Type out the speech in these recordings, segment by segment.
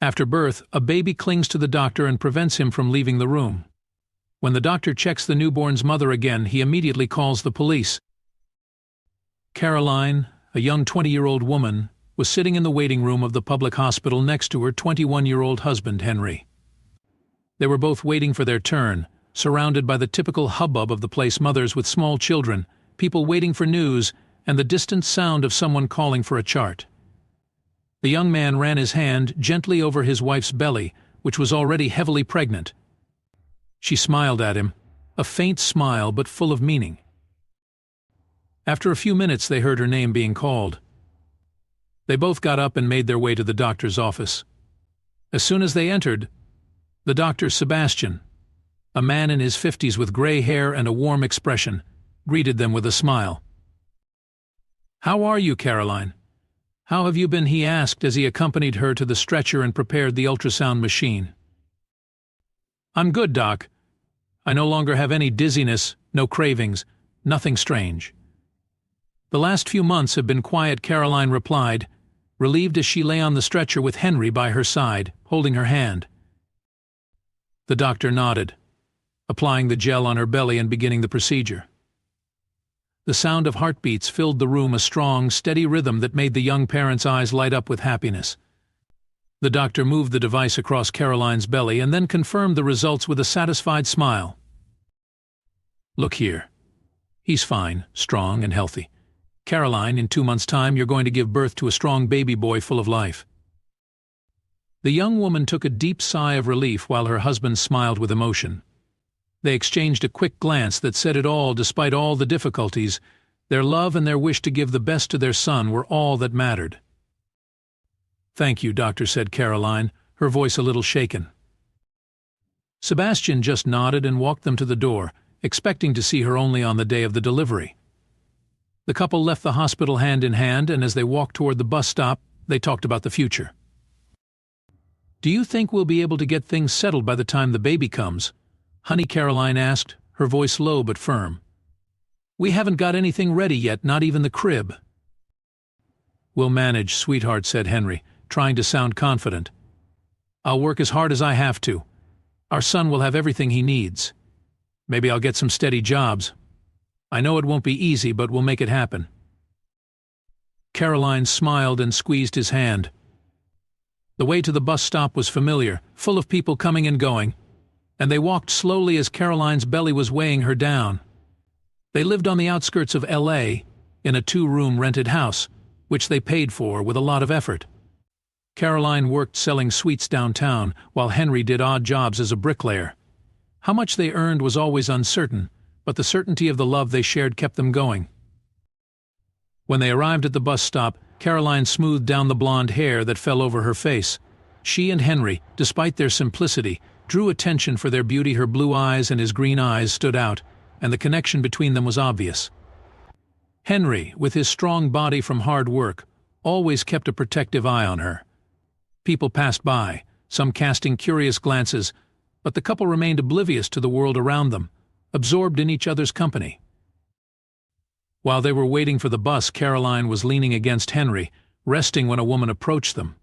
After birth, a baby clings to the doctor and prevents him from leaving the room. When the doctor checks the newborn's mother again, he immediately calls the police. Caroline, a young 20-year-old woman, was sitting in the waiting room of the public hospital next to her 21-year-old husband, Henry. They were both waiting for their turn, surrounded by the typical hubbub of the place, mothers with small children, people waiting for news, and the distant sound of someone calling for a chart. The young man ran his hand gently over his wife's belly, which was already heavily pregnant. She smiled at him, a faint smile but full of meaning. After a few minutes they heard her name being called. They both got up and made their way to the doctor's office. As soon as they entered, the doctor, Sebastian, a man in his 50s with gray hair and a warm expression, greeted them with a smile. "How are you, Caroline? How have you been?" he asked as he accompanied her to the stretcher and prepared the ultrasound machine. "I'm good, Doc. I no longer have any dizziness, no cravings, nothing strange." "The last few months have been quiet," Caroline replied, relieved as she lay on the stretcher with Henry by her side, holding her hand. The doctor nodded, applying the gel on her belly and beginning the procedure. The sound of heartbeats filled the room, a strong, steady rhythm that made the young parents' eyes light up with happiness. The doctor moved the device across Caroline's belly and then confirmed the results with a satisfied smile. "Look here. He's fine, strong, and healthy. Caroline, in 2 months' time you're going to give birth to a strong baby boy full of life." The young woman took a deep sigh of relief while her husband smiled with emotion. They exchanged a quick glance that said it all. Despite all the difficulties, their love and their wish to give the best to their son were all that mattered. "Thank you, doctor," said Caroline, her voice a little shaken. Sebastian just nodded and walked them to the door, expecting to see her only on the day of the delivery. The couple left the hospital hand in hand, and as they walked toward the bus stop, they talked about the future. "Do you think we'll be able to get things settled by the time the baby comes?" Honey, Caroline asked, her voice low but firm. "We haven't got anything ready yet, not even the crib." "We'll manage, sweetheart," said Henry, trying to sound confident. "I'll work as hard as I have to. Our son will have everything he needs. Maybe I'll get some steady jobs. I know it won't be easy, but we'll make it happen." Caroline smiled and squeezed his hand. The way to the bus stop was familiar, full of people coming and going, and they walked slowly as Caroline's belly was weighing her down. They lived on the outskirts of L.A., in a 2-room rented house, which they paid for with a lot of effort. Caroline worked selling sweets downtown, while Henry did odd jobs as a bricklayer. How much they earned was always uncertain, but the certainty of the love they shared kept them going. When they arrived at the bus stop, Caroline smoothed down the blonde hair that fell over her face. She and Henry, despite their simplicity, drew attention for their beauty. Her blue eyes and his green eyes stood out, and the connection between them was obvious. Henry, with his strong body from hard work, always kept a protective eye on her. People passed by, some casting curious glances, but the couple remained oblivious to the world around them, absorbed in each other's company. While they were waiting for the bus, Caroline was leaning against Henry, resting when a woman approached them.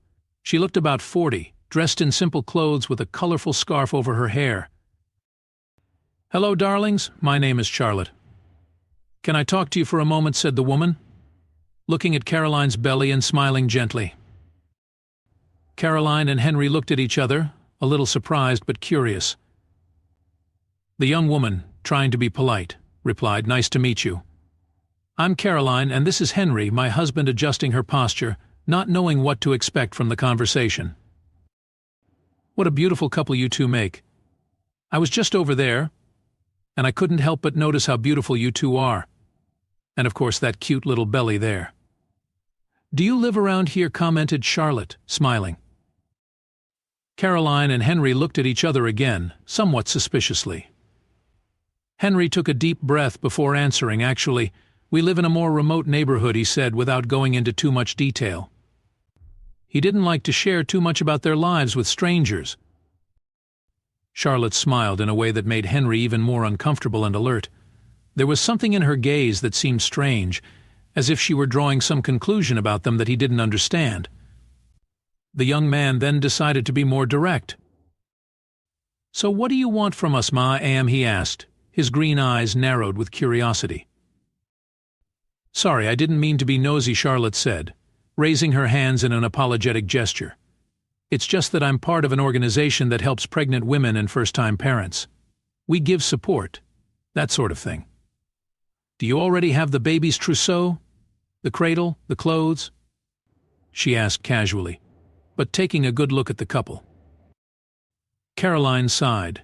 She looked about 40, dressed in simple clothes with a colorful scarf over her hair. "Hello, darlings. My name is Charlotte." "Can I talk to you for a moment?" said the woman, looking at Caroline's belly and smiling gently. Caroline and Henry looked at each other, a little surprised but curious. The young woman, trying to be polite, replied, "Nice to meet you. I'm Caroline, and this is Henry," my husband, adjusting her posture, not knowing what to expect from the conversation. "What a beautiful couple you two make. I was just over there, and I couldn't help but notice how beautiful you two are. And of course that cute little belly there." "Do you live around here?" commented Charlotte, smiling. Caroline and Henry looked at each other again, somewhat suspiciously. Henry took a deep breath before answering. "Actually, we live in a more remote neighborhood," he said without going into too much detail. He didn't like to share too much about their lives with strangers. Charlotte smiled in a way that made Henry even more uncomfortable and alert. There was something in her gaze that seemed strange, as if she were drawing some conclusion about them that he didn't understand. The young man then decided to be more direct. "So what do you want from us, ma'am?" he asked, his green eyes narrowed with curiosity. "Sorry, I didn't mean to be nosy," Charlotte said, raising her hands in an apologetic gesture. "It's just that I'm part of an organization that helps pregnant women and first-time parents. We give support, that sort of thing. Do you already have the baby's trousseau? The cradle, the clothes?" she asked casually, but taking a good look at the couple. Caroline sighed.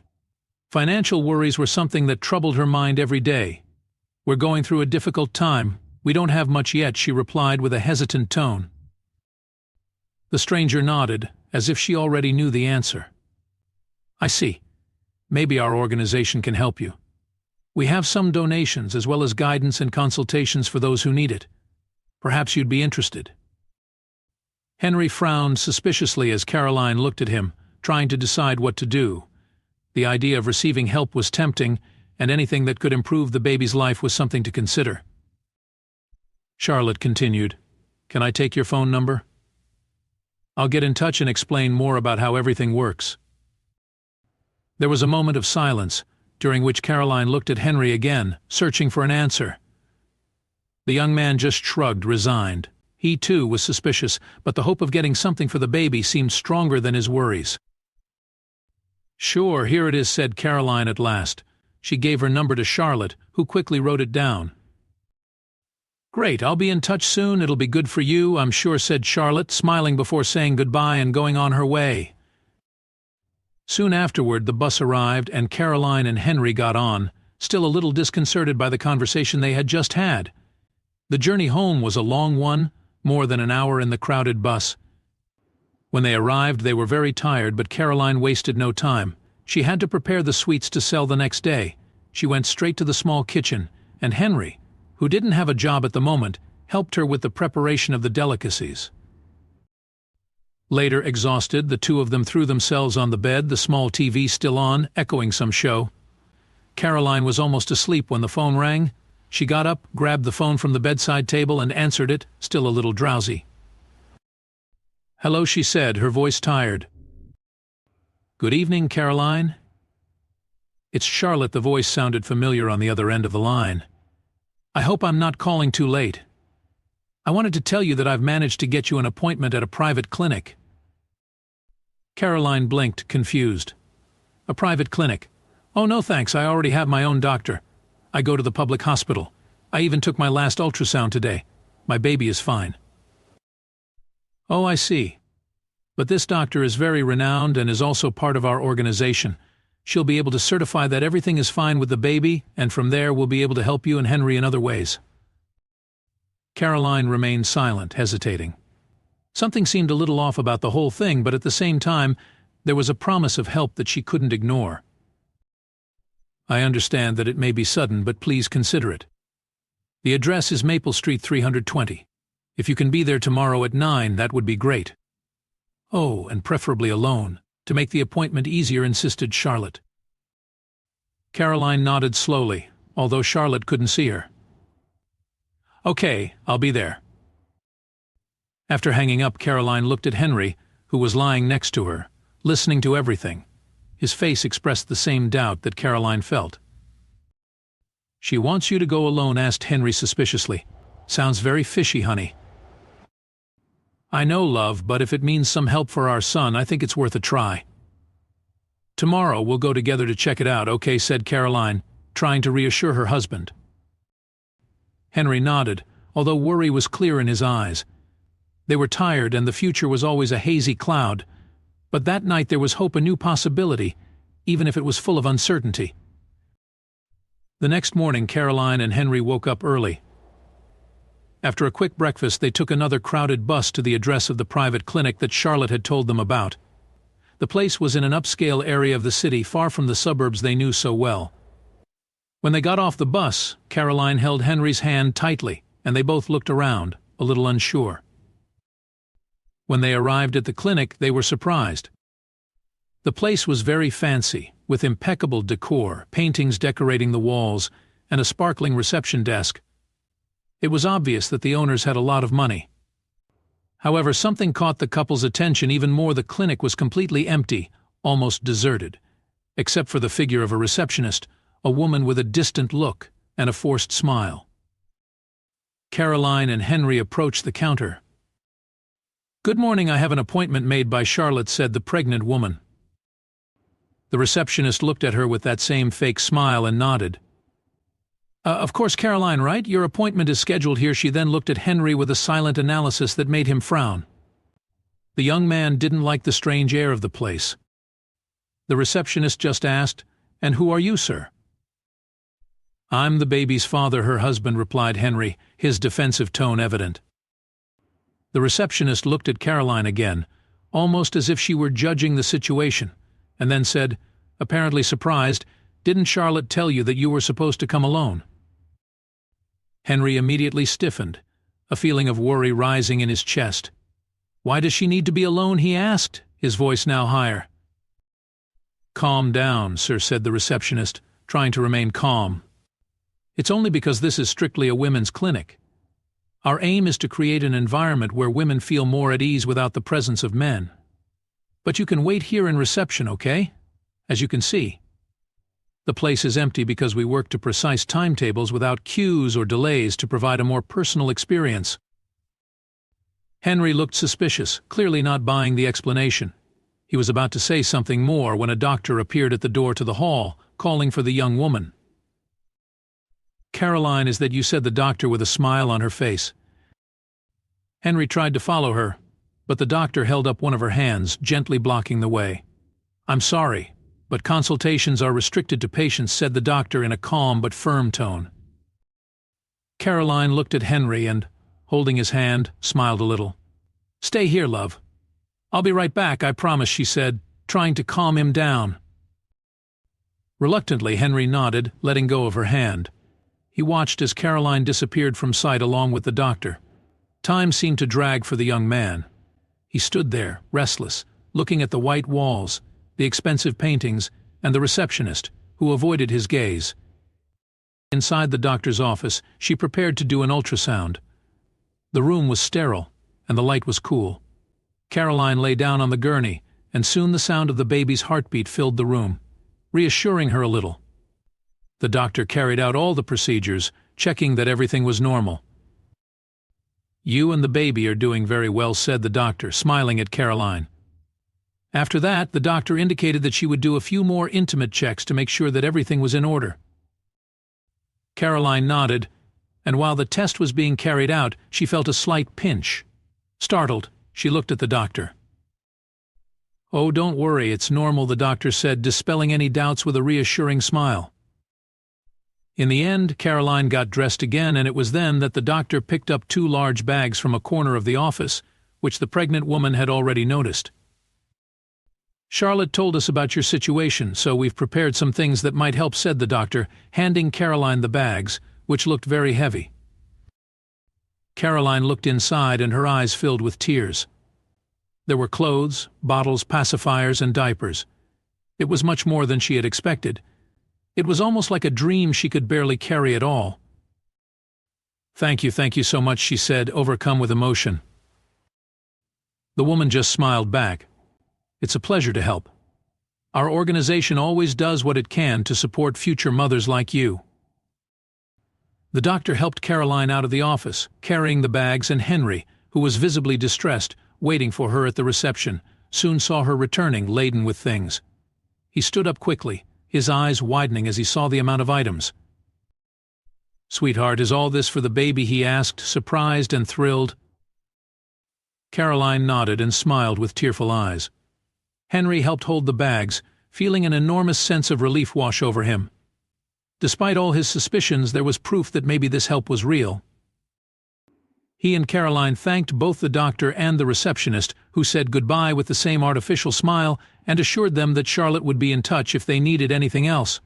Financial worries were something that troubled her mind every day. "We're going through a difficult time. We don't have much yet," she replied with a hesitant tone. The stranger nodded, as if she already knew the answer. "I see. Maybe our organization can help you. We have some donations as well as guidance and consultations for those who need it. Perhaps you'd be interested." Henry frowned suspiciously as Caroline looked at him, trying to decide what to do. The idea of receiving help was tempting, and anything that could improve the baby's life was something to consider. Charlotte continued, "Can I take your phone number? I'll get in touch and explain more about how everything works." There was a moment of silence, during which Caroline looked at Henry again, searching for an answer. The young man just shrugged, resigned. He, too, was suspicious, but the hope of getting something for the baby seemed stronger than his worries. "Sure, here it is," said Caroline at last. She gave her number to Charlotte, who quickly wrote it down. "Great, I'll be in touch soon. It'll be good for you, I'm sure," said Charlotte, smiling before saying goodbye and going on her way. Soon afterward, the bus arrived, and Caroline and Henry got on, still a little disconcerted by the conversation they had just had. The journey home was a long one, more than an hour in the crowded bus. When they arrived, they were very tired, but Caroline wasted no time. She had to prepare the sweets to sell the next day. She went straight to the small kitchen, and Henry, who didn't have a job at the moment, helped her with the preparation of the delicacies. Later, exhausted, the two of them threw themselves on the bed, the small TV still on, echoing some show. Caroline was almost asleep when the phone rang. She got up, grabbed the phone from the bedside table, and answered it, still a little drowsy. "Hello," she said, her voice tired. "Good evening, Caroline." "It's Charlotte." The voice sounded familiar on the other end of the line. "I hope I'm not calling too late. I wanted to tell you that I've managed to get you an appointment at a private clinic." Caroline blinked, confused. "A private clinic? Oh, no thanks, I already have my own doctor. I go to the public hospital. I even took my last ultrasound today. My baby is fine." "Oh, I see. But this doctor is very renowned and is also part of our organization. She'll be able to certify that everything is fine with the baby, and from there we'll be able to help you and Henry in other ways." Caroline remained silent, hesitating. Something seemed a little off about the whole thing, but at the same time, there was a promise of help that she couldn't ignore. "I understand that it may be sudden, but please consider it. The address is Maple Street 320. If you can be there tomorrow at 9, that would be great." "Oh, and preferably alone. To make the appointment easier," insisted Charlotte. Caroline nodded slowly, although Charlotte couldn't see her. "Okay, I'll be there." After hanging up, Caroline looked at Henry, who was lying next to her, listening to everything. His face expressed the same doubt that Caroline felt. "She wants you to go alone?" asked Henry suspiciously. "Sounds very fishy, honey." "I know, love, but if it means some help for our son, I think it's worth a try." "Tomorrow we'll go together to check it out, okay?" said Caroline, trying to reassure her husband. Henry nodded, although worry was clear in his eyes. They were tired, and the future was always a hazy cloud, but that night there was hope, a new possibility, even if it was full of uncertainty. The next morning, Caroline and Henry woke up early. After a quick breakfast, they took another crowded bus to the address of the private clinic that Charlotte had told them about. The place was in an upscale area of the city, far from the suburbs they knew so well. When they got off the bus, Caroline held Henry's hand tightly, and they both looked around, a little unsure. When they arrived at the clinic, they were surprised. The place was very fancy, with impeccable decor, paintings decorating the walls, and a sparkling reception desk. It was obvious that the owners had a lot of money. However, something caught the couple's attention even more. The clinic was completely empty, almost deserted, except for the figure of a receptionist, a woman with a distant look and a forced smile. Caroline and Henry approached the counter. "Good morning, I have an appointment made by Charlotte," said the pregnant woman. The receptionist looked at her with that same fake smile and nodded. Of course, Caroline, right? Your appointment is scheduled here." She then looked at Henry with a silent analysis that made him frown. The young man didn't like the strange air of the place. The receptionist just asked, "And who are you, sir?" "I'm the baby's father," her husband replied Henry, his defensive tone evident. The receptionist looked at Caroline again, almost as if she were judging the situation, and then said, apparently surprised, "Didn't Charlotte tell you that you were supposed to come alone?" Henry immediately stiffened, a feeling of worry rising in his chest. "Why does she need to be alone?" he asked, his voice now higher. "Calm down, sir," said the receptionist, trying to remain calm. "It's only because this is strictly a women's clinic. Our aim is to create an environment where women feel more at ease without the presence of men. But you can wait here in reception, okay? As you can see. The place is empty because we work to precise timetables without queues or delays to provide a more personal experience." Henry looked suspicious, clearly not buying the explanation. He was about to say something more when a doctor appeared at the door to the hall, calling for the young woman. "Caroline, is that you?" said the doctor with a smile on her face. Henry tried to follow her, but the doctor held up one of her hands, gently blocking the way. "I'm sorry, but consultations are restricted to patients," said the doctor in a calm but firm tone. Caroline looked at Henry and, holding his hand, smiled a little. "Stay here, love. I'll be right back, I promise," she said, trying to calm him down. Reluctantly, Henry nodded, letting go of her hand. He watched as Caroline disappeared from sight along with the doctor. Time seemed to drag for the young man. He stood there, restless, looking at the white walls, the expensive paintings, and the receptionist, who avoided his gaze. Inside the doctor's office, she prepared to do an ultrasound. The room was sterile, and the light was cool. Caroline lay down on the gurney, and soon the sound of the baby's heartbeat filled the room, reassuring her a little. The doctor carried out all the procedures, checking that everything was normal. "You and the baby are doing very well," said the doctor, smiling at Caroline. After that, the doctor indicated that she would do a few more intimate checks to make sure that everything was in order. Caroline nodded, and while the test was being carried out, she felt a slight pinch. Startled, she looked at the doctor. "Oh, don't worry, it's normal," the doctor said, dispelling any doubts with a reassuring smile. In the end, Caroline got dressed again, and it was then that the doctor picked up 2 large bags from a corner of the office, which the pregnant woman had already noticed. "Charlotte told us about your situation, so we've prepared some things that might help," said the doctor, handing Caroline the bags, which looked very heavy. Caroline looked inside, and her eyes filled with tears. There were clothes, bottles, pacifiers, and diapers. It was much more than she had expected. It was almost like a dream. She could barely carry it all. Thank you so much," she said, overcome with emotion. The woman just smiled back. "It's a pleasure to help. Our organization always does what it can to support future mothers like you." The doctor helped Caroline out of the office, carrying the bags, and Henry, who was visibly distressed, waiting for her at the reception, soon saw her returning, laden with things. He stood up quickly, his eyes widening as he saw the amount of items. "Sweetheart, is all this for the baby?" he asked, surprised and thrilled. Caroline nodded and smiled with tearful eyes. Henry helped hold the bags, feeling an enormous sense of relief wash over him. Despite all his suspicions, there was proof that maybe this help was real. He and Caroline thanked both the doctor and the receptionist, who said goodbye with the same artificial smile and assured them that Charlotte would be in touch if they needed anything else.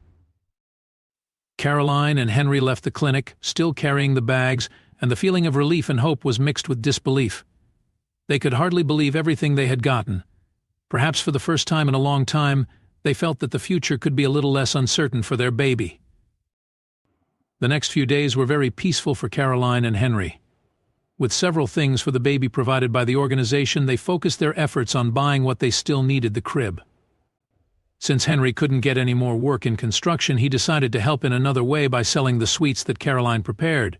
Caroline and Henry left the clinic, still carrying the bags, and the feeling of relief and hope was mixed with disbelief. They could hardly believe everything they had gotten. Perhaps for the first time in a long time, they felt that the future could be a little less uncertain for their baby. The next few days were very peaceful for Caroline and Henry. With several things for the baby provided by the organization, they focused their efforts on buying what they still needed: the crib. Since Henry couldn't get any more work in construction, he decided to help in another way by selling the sweets that Caroline prepared.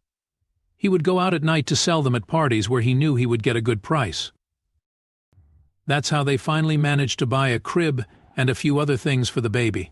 He would go out at night to sell them at parties where he knew he would get a good price. That's how they finally managed to buy a crib and a few other things for the baby.